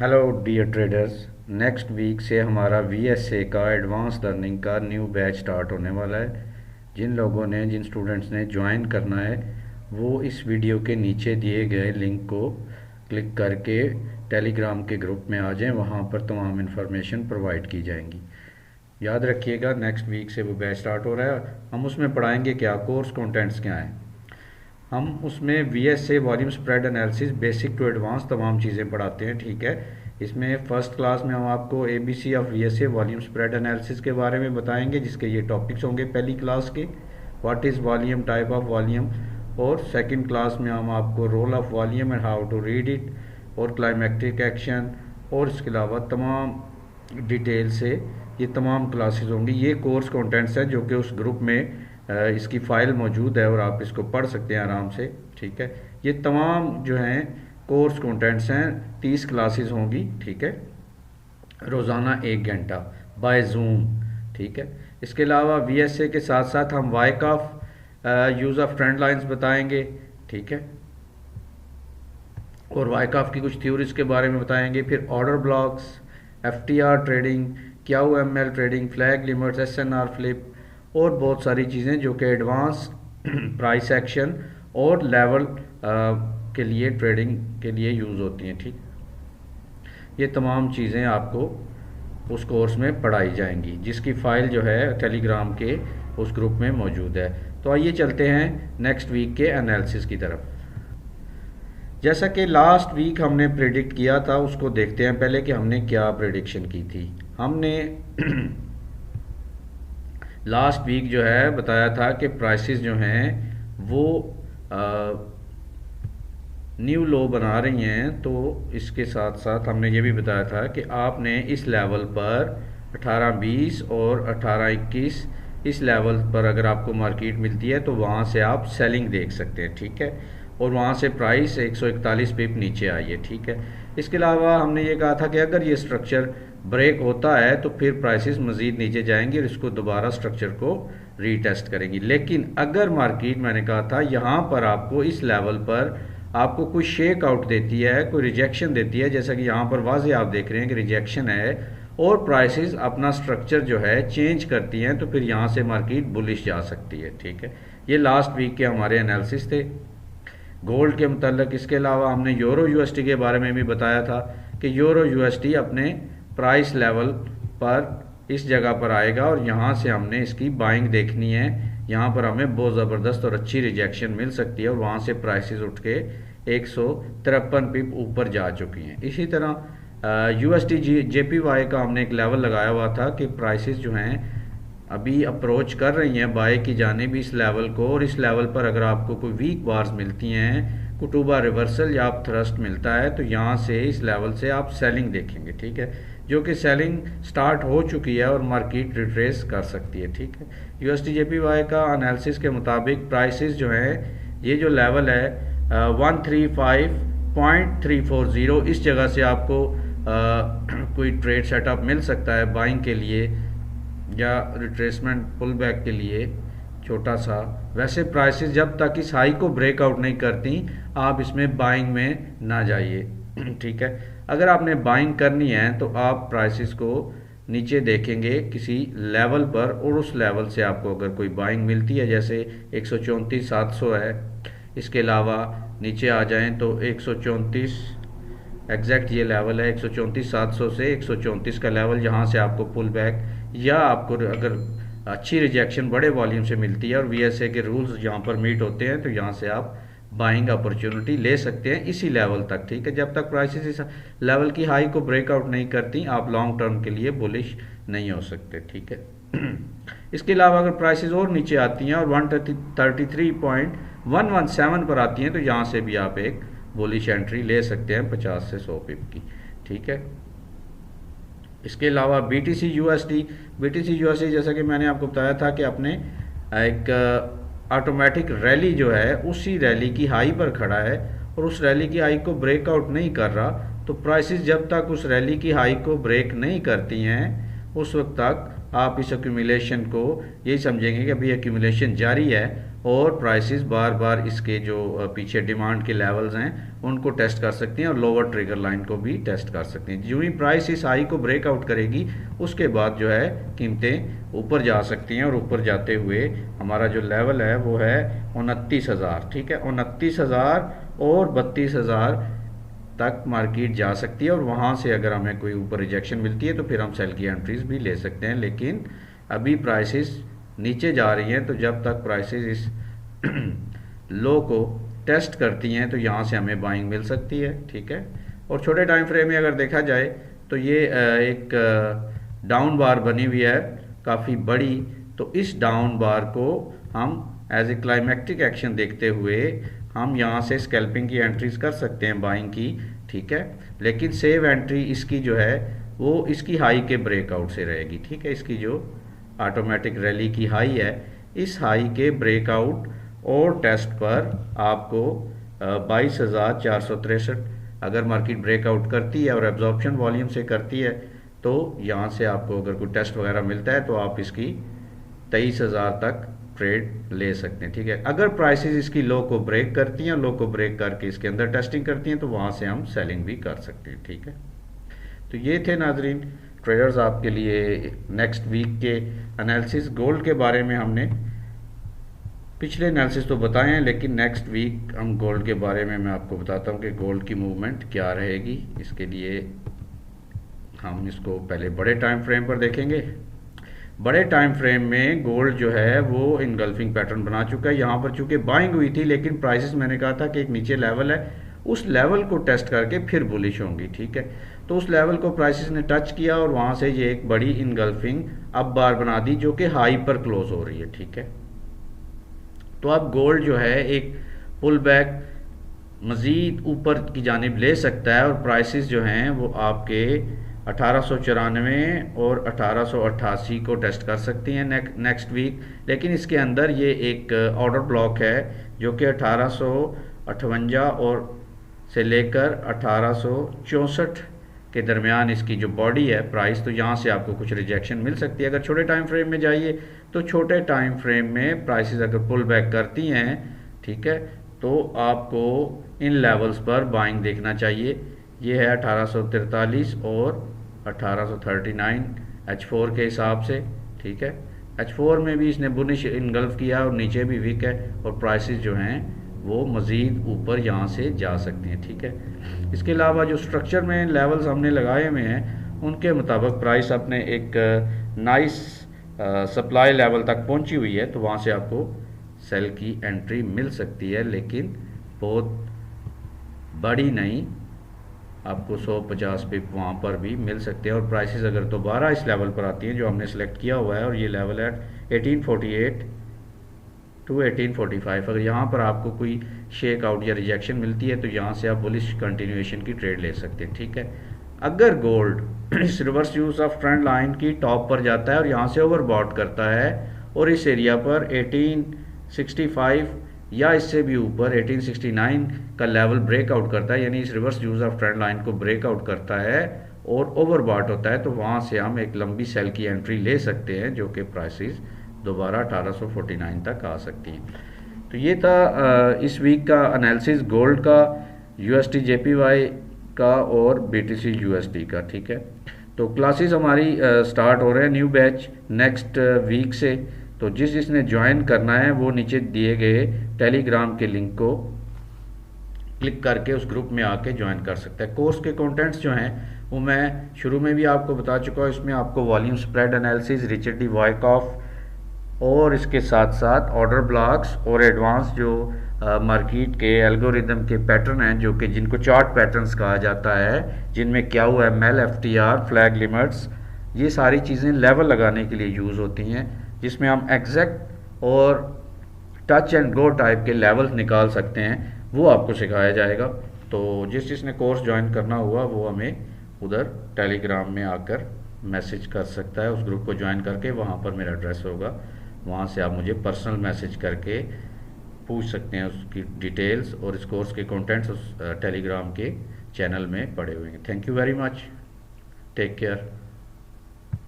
Hello dear traders. Next week से हमारा VSA का एडवांस लर्निंग का न्यू बैच स्टार्ट होने वाला है। जिन स्टूडेंट्स ने ज्वाइन करना है वो इस वीडियो के नीचे दिए गए लिंक को क्लिक करके टेलीग्राम के ग्रुप में आ जाएं। वहाँ पर तमाम इन्फॉर्मेशन प्रोवाइड की जाएंगी। याद रखिएगा, नेक्स्ट वीक से वो बैच स्टार्ट हो रहा है। हम उसमें पढ़ाएंगे क्या, कोर्स कंटेंट्स क्या हैं। हम उसमें VSA volume spread analysis basic to advance तमाम चीज़ें पढ़ाते हैं, ठीक है। इसमें फर्स्ट क्लास में हम आपको ABC of VSA volume spread analysis के बारे में बताएंगे, जिसके ये टॉपिक्स होंगे पहली क्लास के। What is volume, type of volume. और सेकंड क्लास में हम आपको role of volume and how to read it और क्लाइमेक्टिक एक्शन और इसके अलावा तमाम डिटेल से ये तमाम क्लासेस होंगी। ये कोर्स कंटेंट्स हैं जो कि उस ग्रुप में इसकी फ़ाइल मौजूद है और आप इसको पढ़ सकते हैं आराम से, ठीक है। ये तमाम जो हैं कोर्स कंटेंट्स हैं, 30 क्लासेस होंगी, ठीक है, रोज़ाना 1 घंटा बाय जूम, ठीक है। इसके अलावा वीएसए के साथ साथ हम Wyckoff use of trend lines बताएंगे, ठीक है, और वाइकॉफ की कुछ थ्योरीज के बारे में बताएंगे। फिर order blocks, FTR trading, QML trading, flag limits, SNR flip और बहुत सारी चीज़ें जो कि एडवांस प्राइस एक्शन और लेवल के लिए ट्रेडिंग के लिए यूज़ होती हैं, ठीक। ये तमाम चीज़ें आपको उस कोर्स में पढ़ाई जाएंगी, जिसकी फ़ाइल जो है टेलीग्राम के उस ग्रुप में मौजूद है। तो आइए चलते हैं नेक्स्ट वीक के एनालिसिस की तरफ। जैसा कि लास्ट वीक हमने प्रेडिक्ट किया था, उसको देखते हैं पहले कि हमने क्या प्रेडिक्शन की थी। हमने लास्ट वीक जो है बताया था कि प्राइसेस जो हैं वो न्यू लो बना रही हैं। तो इसके साथ साथ हमने ये भी बताया था कि आपने इस लेवल पर 1820 और 1821 इस लेवल पर अगर आपको मार्केट मिलती है तो वहाँ से आप सेलिंग देख सकते हैं, ठीक है। और वहाँ से प्राइस 141 पिप नीचे आई है, ठीक है। इसके अलावा हमने ये कहा था कि अगर ये स्ट्रक्चर ब्रेक होता है तो फिर प्राइसेस मज़ीद नीचे जाएंगी और इसको दोबारा स्ट्रक्चर को रीटेस्ट करेंगी। लेकिन अगर मार्केट, मैंने कहा था, यहाँ पर आपको इस लेवल पर आपको कोई शेक आउट देती है, कोई रिजेक्शन देती है, जैसा कि यहाँ पर वाज़े आप देख रहे हैं कि रिजेक्शन है, और प्राइसेस अपना स्ट्रक्चर जो है चेंज करती हैं, तो फिर यहाँ से मार्केट बुलिश जा सकती है, ठीक है। ये लास्ट वीक के हमारे एनालिसिस थे गोल्ड के मतलब। इसके अलावा हमने यूरो यूएसडी के बारे में भी बताया था कि यूरो यूएसडी अपने प्राइस लेवल पर इस जगह पर आएगा और यहाँ से हमने इसकी बाइंग देखनी है। यहाँ पर हमें बहुत ज़बरदस्त और अच्छी रिजेक्शन मिल सकती है और वहाँ से प्राइसेस उठ के 153 पिप ऊपर जा चुकी हैं। इसी तरह यूएसडी जेपीवाई का हमने एक लेवल लगाया हुआ था कि प्राइसेस जो हैं अभी अप्रोच कर रही हैं बाय की जानिब इस लेवल को, और इस लेवल पर अगर आपको कोई वीक बार्स मिलती हैं, कुटुबा रिवर्सल या आप थ्रस्ट मिलता है, तो यहाँ से इस लेवल से आप सेलिंग देखेंगे, ठीक है, जो कि सेलिंग स्टार्ट हो चुकी है और मार्केट रिट्रेस कर सकती है, ठीक है। यूएसडी जेपीवाई का एनालिसिस के मुताबिक प्राइसेस जो हैं, ये जो लेवल है 135.340, इस जगह से आपको कोई ट्रेड सेटअप मिल सकता है बाइंग के लिए या रिट्रेसमेंट पुल बैक के लिए छोटा सा। वैसे प्राइसेस जब तक इस हाई को ब्रेकआउट नहीं करती आप इसमें बाइंग में ना जाइए, ठीक है। अगर आपने बाइंग करनी है तो आप प्राइसेस को नीचे देखेंगे किसी लेवल पर, और उस लेवल से आपको अगर कोई बाइंग मिलती है, जैसे 134,700 है, इसके अलावा नीचे आ जाएं तो 134 एग्जैक्ट ये लेवल है 134,700 से 134 का लेवल, जहाँ से आपको पुल बैक या आपको अगर अच्छी रिजेक्शन बड़े वॉल्यूम से मिलती है और वीएसए के रूल्स यहाँ पर मीट होते हैं तो यहाँ से आप बाइंग अपॉर्चुनिटी ले सकते हैं इसी लेवल तक, ठीक है। जब तक प्राइसेस इस लेवल की हाई को ब्रेकआउट नहीं करती आप लॉन्ग टर्म के लिए बुलिश नहीं हो सकते, ठीक है। इसके अलावा अगर प्राइसेस और नीचे आती हैं और 133.117 पर आती हैं तो यहाँ से भी आप एक बुलिश एंट्री ले सकते हैं 50 से 100 पिप की, ठीक है। इसके अलावा बीटीसी यूएसडी जैसा कि मैंने आपको बताया था कि अपने एक ऑटोमेटिक रैली जो है उसी रैली की हाई पर खड़ा है और उस रैली की हाई को ब्रेकआउट नहीं कर रहा, तो प्राइसेस जब तक उस रैली की हाई को ब्रेक नहीं करती हैं उस वक्त तक आप इस एक्यूमुलेशन को यही समझेंगे कि अभी एक्यूमुलेशन जारी है और प्राइसेस बार बार इसके जो पीछे डिमांड के लेवल्स हैं उनको टेस्ट कर सकती हैं और लोअर ट्रिगर लाइन को भी टेस्ट कर सकती हैं। जो ही प्राइस इस हाई को ब्रेकआउट करेगी उसके बाद जो है कीमतें ऊपर जा सकती हैं और ऊपर जाते हुए हमारा जो लेवल है वो है 29,000। ठीक है, 29,000 और 32,000 तक मार्केट जा सकती है और वहाँ से अगर हमें कोई ऊपर रिजेक्शन मिलती है तो फिर हम सेल की एंट्रीज भी ले सकते हैं। लेकिन अभी प्राइसेस नीचे जा रही हैं, तो जब तक प्राइसेस इस लो को टेस्ट करती हैं तो यहाँ से हमें बाइंग मिल सकती है। ठीक है, और छोटे टाइम फ्रेम में अगर देखा जाए तो ये एक डाउन बार बनी हुई है काफ़ी बड़ी, तो इस डाउन बार को हम एज ए क्लाइमेक्टिक एक्शन देखते हुए हम यहाँ से स्कैल्पिंग की एंट्रीज कर सकते हैं बाइंग की। ठीक है, लेकिन सेव एंट्री इसकी जो है वो इसकी हाई के ब्रेकआउट से रहेगी। ठीक है, इसकी जो ऑटोमेटिक रैली की हाई है, इस हाई के ब्रेकआउट और टेस्ट पर आपको 22,463 अगर मार्केट ब्रेकआउट करती है और एब्जॉर्प्शन वॉल्यूम से करती है तो यहाँ से आपको अगर कोई टेस्ट वगैरह मिलता है तो आप इसकी 23,000 तक ट्रेड ले सकते हैं। ठीक है, अगर प्राइसेस इसकी लो को ब्रेक करती हैं, लो को ब्रेक करके इसके अंदर टेस्टिंग करती हैं तो वहाँ से हम सेलिंग भी कर सकते हैं। ठीक है, तो ये थे नाजरीन ट्रेडर्स आपके लिए नेक्स्ट वीक के एनालिसिस। गोल्ड के बारे में हमने पिछले एनालिसिस तो बताए हैं, लेकिन नेक्स्ट वीक हम गोल्ड के बारे में मैं आपको बताता हूँ कि गोल्ड की मूवमेंट क्या रहेगी। इसके लिए हम इसको पहले बड़े टाइम फ्रेम पर देखेंगे। बड़े टाइम फ्रेम में गोल्ड जो है वो इनगल्फिंग पैटर्न बना चुका है। यहाँ पर चूंकि बाइंग हुई थी, लेकिन प्राइसेस मैंने कहा था कि एक नीचे लेवल है, उस लेवल को टेस्ट करके फिर बुलिश होंगी। ठीक है, तो उस लेवल को प्राइसेस ने टच किया और वहाँ से ये एक बड़ी इनगल्फिंग अब बार बना दी जो कि हाई पर क्लोज हो रही है। ठीक है, तो अब गोल्ड जो है एक पुल बैक मज़ीद ऊपर की जानिब ले सकता है और प्राइसेस जो हैं वो आपके 1894 और 1888 को टेस्ट कर सकती हैं नेक्स्ट वीक। लेकिन इसके अंदर ये एक ऑर्डर ब्लॉक है जो कि 1858 और से लेकर 1864 के दरमियान इसकी जो बॉडी है प्राइस, तो यहाँ से आपको कुछ रिजेक्शन मिल सकती है। अगर छोटे टाइम फ्रेम में जाइए तो छोटे टाइम फ्रेम में प्राइसेस अगर पुल बैक करती हैं, ठीक है, तो आपको इन लेवल्स पर बाइंग देखना चाहिए। ये है 1843 और 1839 H4 के हिसाब से। ठीक है, H4 में भी इसने बुलिश इनगल्फ किया और नीचे भी वीक है और प्राइसेस जो हैं वो मज़ीद ऊपर यहाँ से जा सकते हैं। ठीक है, इसके अलावा जो स्ट्रक्चर में लेवल्स हमने लगाए हुए हैं उनके मुताबिक प्राइस अपने एक नाइस सप्लाई लेवल तक पहुँची हुई है, तो वहाँ से आपको सेल की एंट्री मिल सकती है, लेकिन बहुत बड़ी नहीं, आपको 150 पिप वहाँ पर भी मिल सकते हैं। और प्राइसेस अगर दोबारा इस लेवल पर आती हैं जो हमने सेलेक्ट किया हुआ है, और ये लेवल है 1848 टू 1845, अगर यहाँ पर आपको कोई शेक आउट या रिजेक्शन मिलती है तो यहाँ से आप बुलिश कंटिन्यूएशन की ट्रेड ले सकते हैं। ठीक है, अगर गोल्ड इस reverse use of trend line की टॉप पर जाता है और यहाँ से ओवरबॉट करता है और इस एरिया पर 1865 या इससे भी ऊपर 1869 का लेवल ब्रेकआउट करता है, यानी इस reverse use of trend line को ब्रेकआउट करता है और ओवरबॉट होता है, तो वहाँ से हम एक लंबी सेल की एंट्री ले सकते हैं जो कि प्राइसेस दोबारा 1849 तक आ सकती हैं। तो ये था इस वीक का एनालिसिस गोल्ड का, USD JPY का और BTC USD का। ठीक है, तो क्लासेस हमारी स्टार्ट हो रहे हैं न्यू बैच नेक्स्ट वीक से, तो जिसने ज्वाइन करना है वो नीचे दिए गए टेलीग्राम के लिंक को क्लिक करके उस ग्रुप में आके ज्वाइन कर सकता है। कोर्स के कंटेंट्स जो हैं वो मैं शुरू में भी आपको बता चुका हूँ। इसमें आपको volume spread analysis, Richard D Wyckoff और इसके साथ साथ ऑर्डर ब्लॉक्स और एडवांस जो मार्केट के एल्गोरिदम के पैटर्न हैं जो कि जिनको चार्ट पैटर्न्स कहा जाता है, जिनमें क्या हुआ है मेल FTR, फ्लैग लिमिट्स, ये सारी चीज़ें लेवल लगाने के लिए यूज़ होती हैं, जिसमें हम एग्जैक्ट और टच एंड गो टाइप के लेवल्स निकाल सकते हैं, वो आपको सिखाया जाएगा। तो जिसने कोर्स ज्वाइन करना हुआ वो हमें उधर टेलीग्राम में आकर मैसेज कर सकता है, उस ग्रुप को ज्वाइन करके वहाँ पर मेरा एड्रेस होगा, वहाँ से आप मुझे पर्सनल मैसेज करके पूछ सकते हैं उसकी डिटेल्स, और इस कोर्स के कंटेंट्स उस टेलीग्राम के चैनल में पड़े हुए हैं। Thank you very much, take care.